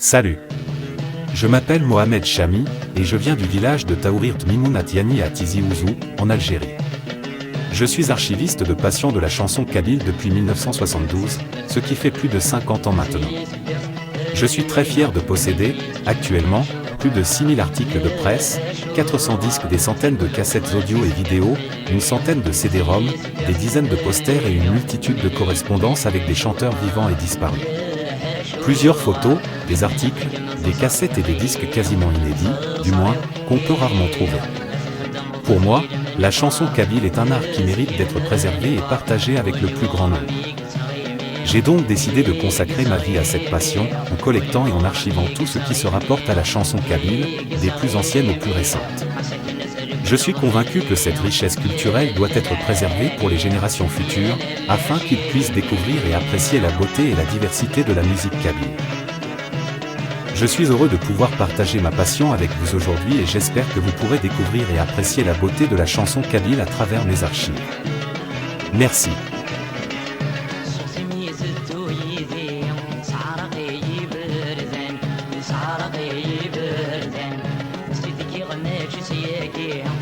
Salut. Je m'appelle Mohamed Chami, et je viens du village de Taourirt Mimoun Atiani à Tizi Ouzou, en Algérie. Je suis archiviste de passion de la chanson kabyle depuis 1972, ce qui fait plus de 50 ans maintenant. Je suis très fier de posséder, actuellement, plus de 6000 articles de presse, 400 disques, des centaines de cassettes audio et vidéo, une centaine de CD-ROM, des dizaines de posters et une multitude de correspondances avec des chanteurs vivants et disparus. Plusieurs photos, des articles, des cassettes et des disques quasiment inédits, du moins, qu'on peut rarement trouver. Pour moi, la chanson kabyle est un art qui mérite d'être préservé et partagé avec le plus grand nombre. J'ai donc décidé de consacrer ma vie à cette passion, en collectant et en archivant tout ce qui se rapporte à la chanson kabyle, des plus anciennes aux plus récentes. Je suis convaincu que cette richesse culturelle doit être préservée pour les générations futures, afin qu'ils puissent découvrir et apprécier la beauté et la diversité de la musique kabyle. Je suis heureux de pouvoir partager ma passion avec vous aujourd'hui et j'espère que vous pourrez découvrir et apprécier la beauté de la chanson kabyle à travers mes archives. Merci. Yeah.